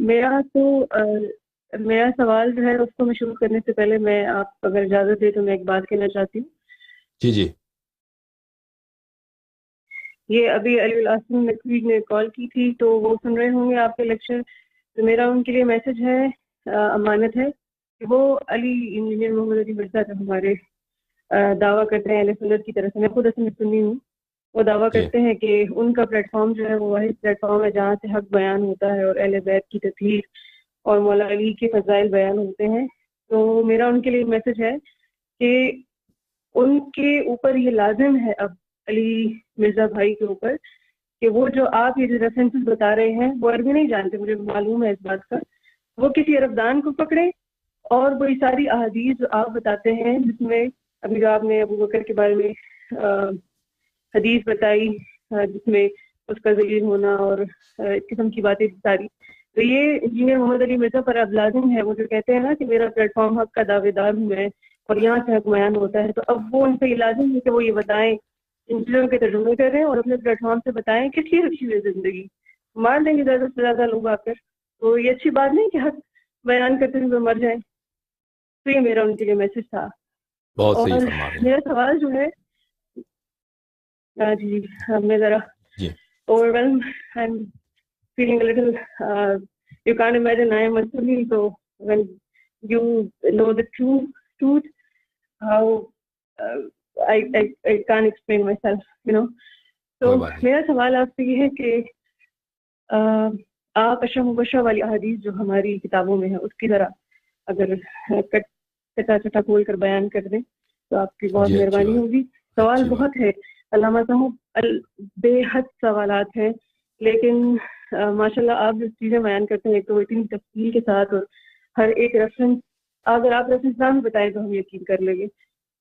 میرا سوال جو ہے اس کو میں شروع کرنے سے پہلے میں آپ اگر اجازت دے تو میں ایک بات کہنا چاہتی ہوں. جی یہ ابھی علی الاسم نقوی نے کال کی تھی تو وہ سن رہے ہوں گے آپ کے لیکچر. تو میرا ان کے لیے میسج ہے، امانت ہے کہ وہ علی انجینئر محمد علی مرزا جو ہمارے دعویٰ کرتے ہیں اہل سنت کی طرف سے، میں خود اصل میں سنی ہوں، وہ دعویٰ جی کرتے ہیں کہ ان کا پلیٹ فارم جو ہے وہ واحد پلیٹ فارم ہے جہاں سے حق بیان ہوتا ہے اور اہل بیت کی تطہیر اور مولا علی کے فضائل بیان ہوتے ہیں. تو میرا ان کے لیے میسج ہے کہ ان کے اوپر یہ لازم ہے اب علی مرزا بھائی کے اوپر کہ وہ جو آپ یہ ریفرنسز بتا رہے ہیں وہ عربی نہیں جانتے، مجھے معلوم ہے اس بات کا، وہ کسی عرب دان کو پکڑے اور وہی ساری احادیث جو آپ بتاتے ہیں جس میں ابھی جو آپ نے ابو بکر کے بارے میں حدیث بتائی جس میں اس کا ذلیل ہونا اور اس قسم کی باتیں ساری، تو یہ انجینئر محمد علی مرزا پر اب لازم ہے. وہ جو کہتے ہیں نا کہ میرا پلیٹ فارم حق کا دعوے دار ہوں میں اور یہاں سے حق بیان ہوتا ہے، تو اب وہ ان سے یہ لازم ہے کہ وہ یہ بتائیں، ان چیزوں کے ترجمے کریں اور اپنے پلیٹ فارم سے بتائیں کہ ٹھیک اچھی ہے زندگی مار دیں گے زیادہ سے زیادہ لوگ آ کر، تو یہ اچھی بات نہیں کہ حق بیان کرتے ہوئے مر جائیں. تو یہ میرا ان کے لیے میسج تھا. بہت صحیح اور فرما رہے ہیں. میرا سوال جو ہے جی میں ذرا جی overwhelmed and feeling a little you can't imagine I am a Sunni, so when you know the truth how I can't explain myself, you know. تو میرا سوال آپ سے یہ ہے کہ آپ اشرف مبشرہ والی احادیث جو ہماری کتابوں میں ہے اس کی ذرا اگر کٹا چٹا کھول کر بیان کر دیں تو آپ کی بہت مہربانی ہوگی. سوال بہت ہے علامہ صاحب، بے حد سوالات ہیں، لیکن ماشاءاللہ آپ جو چیزیں بیان کرتے ہیں تو اتنی تفصیل کے ساتھ اور ہر ایک ریفرنس، اگر آپ ریفرنس نہ بھی بتائیں تو ہم یقین کر لیں گے،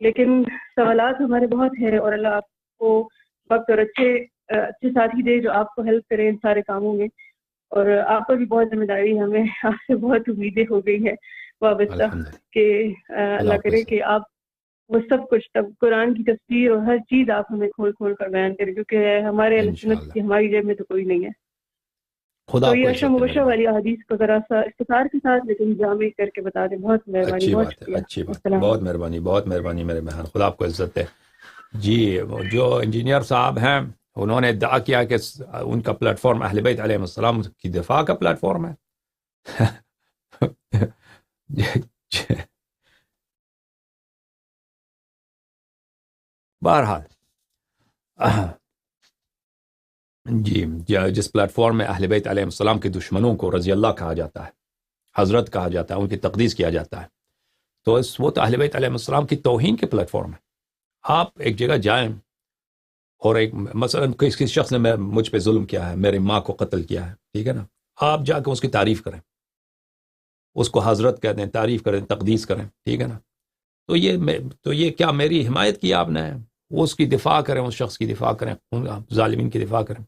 لیکن سوالات ہمارے بہت ہیں اور اللہ آپ کو وقت اور اچھے ساتھی دے جو آپ کو ہیلپ کریں ان سارے کاموں میں. اور آپ پر بھی بہت ذمہ داری، ہمیں آپ سے بہت امیدیں ہو گئی ہیں وابستہ کہ اللہ کرے کہ آپ وہ سب کچھ تب قرآن کی تفسیر اور ہر چیز آپ ہمیں کھول کھول کر بیان کریں، کیونکہ ہمارے سنت کی ہماری جیب میں تو کوئی نہیں ہے. خدا تو یہ اشرف مبشرہ والی حدیث کو ذرا سا اختصار کے ساتھ لیکن جامع کر کے بتا دیں. بہت مہربانی. اچھی بہت بات ہے، شکریہ. اچھی بات ہے، بہت مہربانی، بہت مہربانی میرے بہن، خدا آپ کو عزت ہے. جی جو انجینئر صاحب ہیں انہوں نے ادعا کیا کہ ان کا پلیٹ فارم اہل بیت علیہ السلام کی دفاع کا پلیٹ فارم ہے. بہرحال جی جس پلیٹ فارم میں اہل بیت علیہ السلام کے دشمنوں کو رضی اللہ کہا جاتا ہے، حضرت کہا جاتا ہے، ان کی تقدیس کیا جاتا ہے، تو وہ تو اہل بیت علیہ السلام کی توہین کے پلیٹ فارم ہے. آپ ایک جگہ جائیں اور ایک مثلا کسی شخص نے مجھ پہ ظلم کیا ہے، میری ماں کو قتل کیا ہے، ٹھیک ہے نا، آپ جا کے اس کی تعریف کریں، اس کو حضرت کہہ دیں، تعریف کریں، تقدیس کریں، ٹھیک ہے نا، تو یہ کیا میری حمایت کی آپ نے؟ وہ اس کی دفاع کریں، اس شخص کی دفاع کریں، ان ظالمین کی دفاع کریں.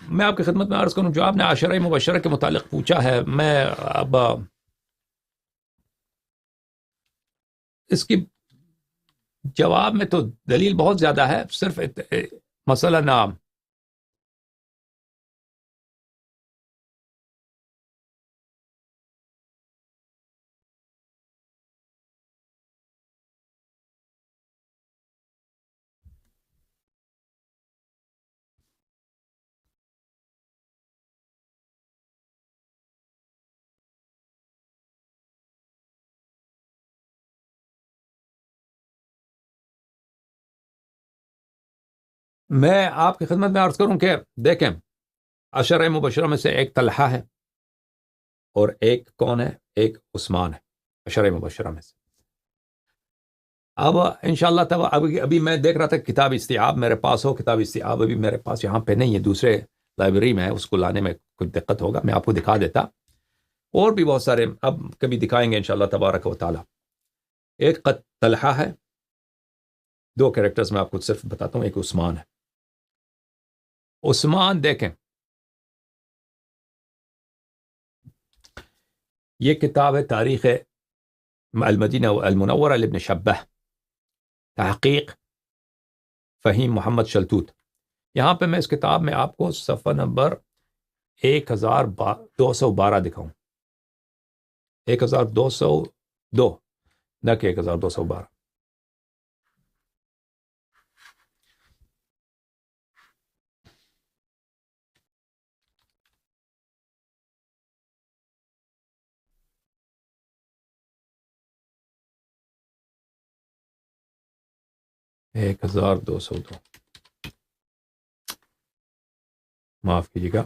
میں آپ کی خدمت میں عرض کروں، جو آپ نے عشرہ مبشرہ کے متعلق پوچھا ہے، میں اب اس کی جواب میں تو دلیل بہت زیادہ ہے، صرف مسئلہ نام میں آپ کی خدمت میں عرض کروں کہ دیکھیں، عشرہ مبشرہ میں سے ایک طلحہ ہے اور ایک کون ہے؟ ایک عثمان ہے عشرہ مبشرہ میں سے. اب انشاءاللہ تب ابھی میں دیکھ رہا تھا کتاب استیعاب میرے پاس ہو، کتاب استیعاب ابھی میرے پاس یہاں پہ نہیں ہے، دوسرے لائبریری میں ہے، اس کو لانے میں کچھ دقت ہوگا، میں آپ کو دکھا دیتا. اور بھی بہت سارے اب کبھی دکھائیں گے انشاءاللہ تبارک و تعالی. ایک طلحہ ہے، دو کریکٹرز میں آپ کو صرف بتاتا ہوں، ایک عثمان ہے. عثمان دیکھیں، یہ کتاب ہے تاریخ المدینہ المنورہ لابن شبہ، تحقیق فہیم محمد شلتوت. یہاں پہ میں اس کتاب میں آپ کو صفحہ نمبر 1212 دکھاؤں، 1202 نہ کہ 1212۔ ایک 1202، معاف کیجیے گا،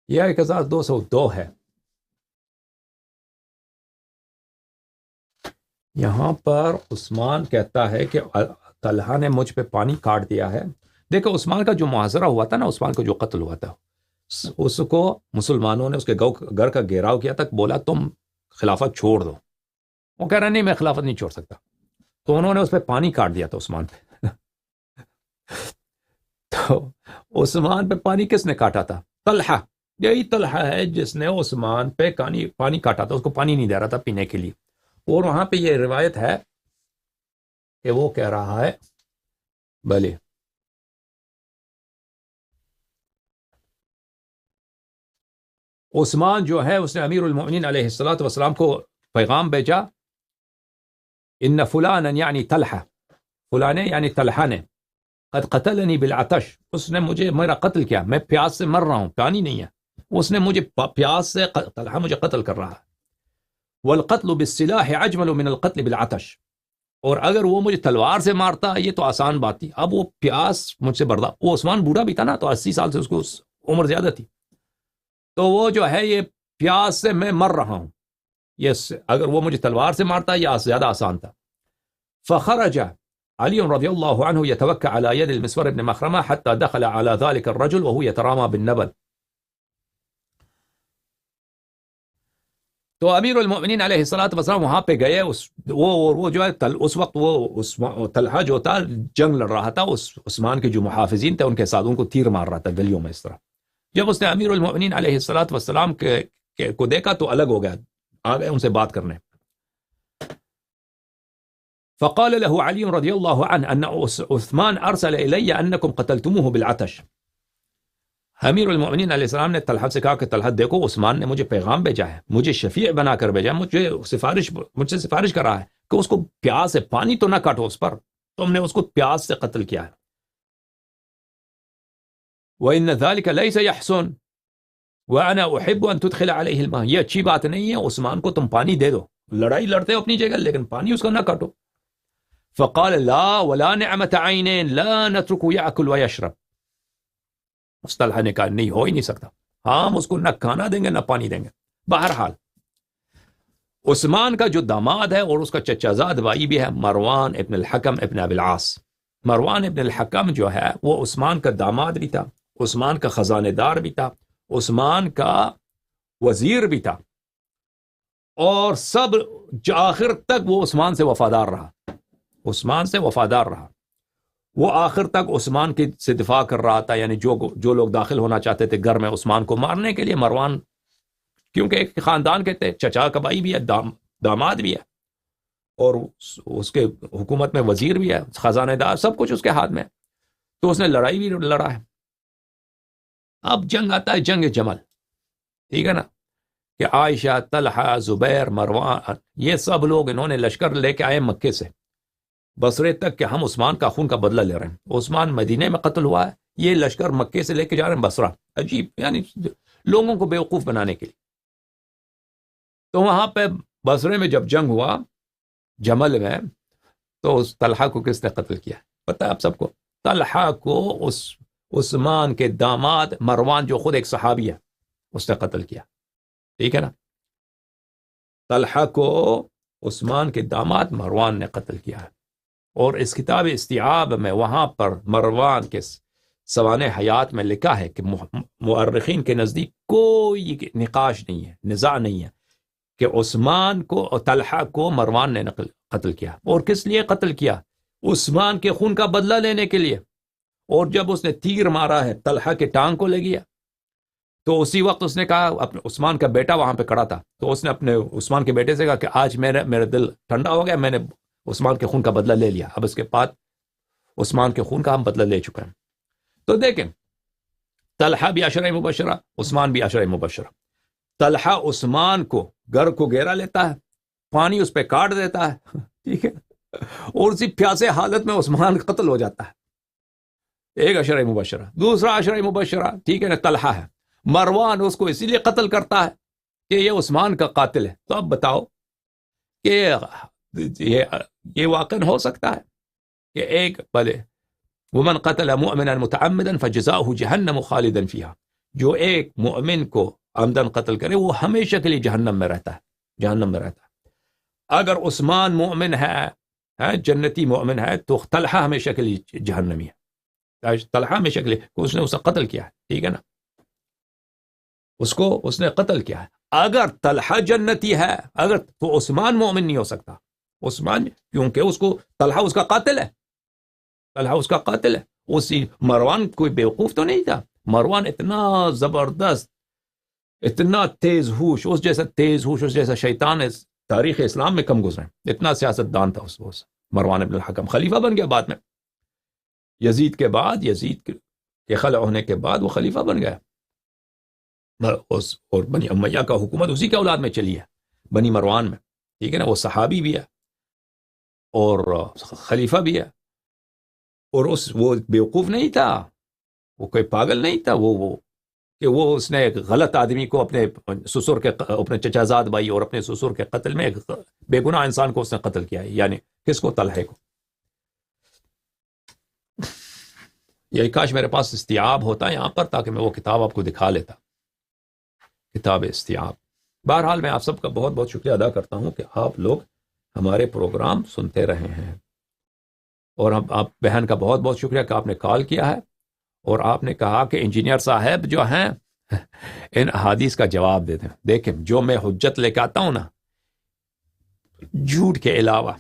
یہ 1202 ہے۔ یہاں پر عثمان کہتا ہے کہ طلحہ نے مجھ پہ پانی کاٹ دیا ہے۔ دیکھو عثمان کا جو محاصرہ ہوا تھا نا، عثمان کا جو قتل ہوا تھا، اس کو مسلمانوں نے اس کے گھر کا گھیراؤ کیا تک، بولا تم خلافت چھوڑ دو، وہ کہہ رہا نہیں میں خلافت نہیں چھوڑ سکتا، تو انہوں نے اس پہ پانی کاٹ دیا تھا عثمان پہ۔ تو عثمان پہ پانی کس نے کاٹا تھا؟ طلحہ، یہی طلحہ ہے جس نے عثمان پہ پانی کاٹا تھا، اس کو پانی نہیں دے رہا تھا پینے کے لیے۔ اور وہاں پہ یہ روایت ہے کہ وہ کہہ رہا ہے بھلے عثمان جو ہے اس نے امیر المؤمنین علیہ الصلوۃ والسلام کو پیغام بھیجا، ان فلانا یعنی طلحہ، فلانے یعنی طلحہ نے، قد قتلنی بالعطش، اس نے مجھے میرا قتل کیا، میں پیاس سے مر رہا ہوں، پانی نہیں ہے، اس نے مجھے پیاس سے، طلحہ مجھے قتل کر رہا ہے۔ والقتل بالسلاح اجمل من القتل بالعطش، اور اگر وہ مجھے تلوار سے مارتا یہ تو آسان بات تھی، اب وہ پیاس مجھ سے برداشت، وہ عثمان بوڑھا بھی تھا نا، تو 80 سال سے اس کو عمر زیادہ تھی، تو وہ جو ہے یہ پیاس سے میں مر رہا ہوں، یہ اگر وہ مجھے تلوار سے مارتا یہ زیادہ آسان تھا۔ فخرج علی رضی اللہ عنہ يتوكأ على يد المسور بن مخرمہ حتى دخل على ذلك الرجل وهو يترامى بالنبل۔ تو امیر المؤمنین علیہ الصلوۃ والسلام وہاں پہ گئے، وہ جو ہے اس وقت وہ طلحہ جو تھا جنگ لڑ رہا تھا، اس عثمان کے جو محافظین تھے ان کے ساتھ ان کو تیر مار رہا تھا گلیوں میں اس طرح۔ جب اس نے امیر المؤمنین علیہ الصلوۃ والسلام کو دیکھا تو الگ ہو گیا، آ گئے ان سے بات کرنے۔ فقال له علي رضي الله عنه ان عثمان ارسل الي انكم قتلتموه بالعطش۔ امیر المؤمنین علیہ السلام نے طلحہ سے کہا کہ طلحہ دیکھو عثمان نے مجھے پیغام بھیجا ہے، مجھے شفیع بنا کر بھیجا ہے، مجھ سے سفارش کر رہا ہے کہ اس کو پیاس ہے، پانی تو نہ کاٹو اس پر، تم نے اس کو پیاس سے قتل کیا ہے۔ وَإِنَّ ذَلِكَ لَيْسَ يَحْسُنُ وَأَنَا أُحِبُّ أَن تُدْخِلَ عَلَيْهِ الْمَاءَ، یہ اچھی بات نہیں ہے، عثمان کو تم پانی دے دو، لڑائی لڑتے ہو اپنی جگہ لیکن پانی اس کا نہ کاٹو۔ فقال لا ولا نعمة عینین لا نترک یأکل ویشرب، اس طلحہ نے کہا نہیں، ہو ہی نہیں سکتا، ہم اس کو نہ کھانا دیں گے نہ پانی دیں گے۔ بہرحال عثمان کا جو داماد ہے اور اس کا چچا زاد بھائی بھی ہے مروان ابن الحکم ابن ابی العاص، مروان ابن الحکم جو ہے وہ عثمان کا داماد بھی تھا، عثمان کا خزانہ دار بھی تھا، عثمان کا وزیر بھی تھا، اور سب آخر تک وہ عثمان سے وفادار رہا، عثمان سے وفادار رہا، وہ آخر تک عثمان کی سے دفاع کر رہا تھا، یعنی جو لوگ داخل ہونا چاہتے تھے گھر میں عثمان کو مارنے کے لیے، مروان کیونکہ ایک خاندان کے تھے، چچا کا بھائی بھی ہے، داماد بھی ہے، اور اس کے حکومت میں وزیر بھی ہے، خزانہ دار، سب کچھ اس کے ہاتھ میں، تو اس نے لڑائی بھی لڑا ہے۔ اب جنگ آتا ہے جنگ جمل، ٹھیک ہے نا، کہ عائشہ، طلحہ، زبیر، مروان، یہ سب لوگ انہوں نے لشکر لے کے آئے مکے سے بصرے تک کہ ہم عثمان کا خون کا بدلہ لے رہے ہیں، عثمان مدینے میں قتل ہوا ہے، یہ لشکر مکے سے لے کے جا رہے ہیں بصرہ، عجیب، یعنی لوگوں کو بیوقوف بنانے کے لیے۔ تو وہاں پہ بصرے میں جب جنگ ہوا جمل میں، تو اس طلحہ کو کس نے قتل کیا پتہ ہے آپ سب کو؟ طلحہ کو اس عثمان کے داماد مروان جو خود ایک صحابی ہے اس نے قتل کیا، ٹھیک ہے نا، طلحہ کو عثمان کے داماد مروان نے قتل کیا ہے۔ اور اس کتاب استیعاب میں وہاں پر مروان کے سوانح حیات میں لکھا ہے کہ مؤرخین کے نزدیک کوئی نقاش نہیں ہے، نزاع نہیں ہے کہ عثمان کو اور طلحہ کو مروان نے قتل کیا، اور کس لیے قتل کیا؟ عثمان کے خون کا بدلہ لینے کے لیے۔ اور جب اس نے تیر مارا ہے طلحہ کے ٹانگ کو لگیا، تو اسی وقت اس نے کہا، اپنے عثمان کا بیٹا وہاں پہ کھڑا تھا، تو اس نے اپنے عثمان کے بیٹے سے کہا کہ آج میرا دل ٹھنڈا ہو گیا، میں نے عثمان کے خون کا بدلہ لے لیا، اب اس کے بعد عثمان کے خون کا ہم بدلہ لے چکے ہیں۔ تو دیکھیں، طلحہ بھی عشرہ مبشرہ، عثمان بھی عشرہ مبشرہ۔ طلحہ عثمان کو گھر کو گھیرا لیتا ہے، پانی اس پہ کاٹ دیتا ہے، ٹھیک ہے، اور اسی پیاسے حالت میں عثمان قتل ہو جاتا ہے، ایک عشرہ مبشرہ۔ دوسرا عشرہ مبشرہ، ٹھیک ہے نا، طلحہ ہے، مروان اس کو اسی لیے قتل کرتا ہے کہ یہ عثمان کا قاتل ہے۔ تو اب بتاؤ کہ یہ واقع ہو سکتا ہے کہ ایک بلے ومن قتل مؤمنا متعمدا فجزاؤه جہنم خالدا فيها، جو ایک مؤمن کو عمدن قتل کرے وہ ہمیشہ کے لیے جہنم میں رہتا ہے، جہنم میں رہتا ہے۔ اگر عثمان مؤمن ہے، جنتی مؤمن ہے، تو طلحہ ہمیشہ کے لیے جہنمی ہے، طلحہ ہمیشہ کے لیے، اس نے اسے قتل کیا ہے، ٹھیک ہے نا، اس نے قتل کیا ہے۔ اگر طلحہ جنتی ہے، اگر تو عثمان مومن نہیں ہو سکتا، عثمان، کیونکہ اس کو طلحہ اس کا قاتل ہے، طلحہ اس کا قاتل ہے۔ اسی مروان کوئی بیوقوف تو نہیں تھا، مروان اتنا زبردست، اتنا تیز ہوش، اس جیسا تیز ہوش، اس جیسا شیطان اس تاریخ اسلام میں کم گزرے، اتنا سیاست دان تھا اس مروان بن الحکم، خلیفہ بن گیا بعد میں، یزید کے بعد، یزید کے خلع ہونے کے بعد وہ خلیفہ بن گیا، اور بنی امیہ کا حکومت اسی کے اولاد میں چلی ہے، بنی مروان میں، ٹھیک ہے نا، وہ صحابی بھی ہے اور خلیفہ بھی ہے، اور وہ بیوقوف نہیں تھا، وہ کوئی پاگل نہیں تھا، وہ اس نے ایک غلط آدمی کو اپنے سسر کے، اپنے چچا زاد بھائی اور اپنے سسر کے قتل میں ایک بے گناہ انسان کو اس نے قتل کیا ہے، یعنی کس کو؟ طلحہ کو۔ یہ کاش میرے پاس استیعاب ہوتا یہاں پر تاکہ میں وہ کتاب آپ کو دکھا لیتا، کتاب استیعاب۔ بہرحال میں آپ سب کا بہت بہت شکریہ ادا کرتا ہوں کہ آپ لوگ ہمارے پروگرام سنتے رہے ہیں، اور آپ بہن کا بہت بہت شکریہ کہ آپ نے کال کیا ہے اور آپ نے کہا کہ انجینئر صاحب جو ہیں ان احادیث کا جواب دے دیں۔ دیکھیں، جو میں حجت لے کے آتا ہوں نا، جھوٹ کے علاوہ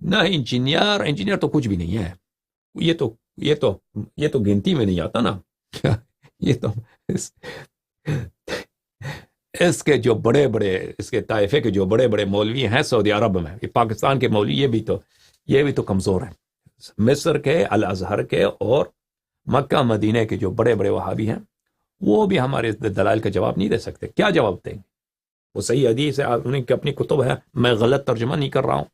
نہ، انجینئر تو کچھ بھی نہیں ہے، یہ تو گنتی میں نہیں آتا نا یہ تو اس کے جو بڑے بڑے، اس کے طائفے کے جو بڑے بڑے مولوی ہیں سعودی عرب میں، پاکستان کے مولوی یہ بھی تو کمزور ہیں، مصر کے، الازہر کے اور مکہ مدینہ کے جو بڑے بڑے وہابی ہیں وہ بھی ہمارے دلائل کا جواب نہیں دے سکتے۔ کیا جواب دیں گے؟ وہ صحیح حدیث ہے، انہیں کی اپنی کتب ہے، میں غلط ترجمہ نہیں کر رہا ہوں۔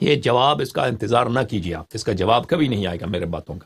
یہ جواب، اس کا انتظار نہ کیجیے آپ، اس کا جواب کبھی نہیں آئے گا میرے باتوں کا۔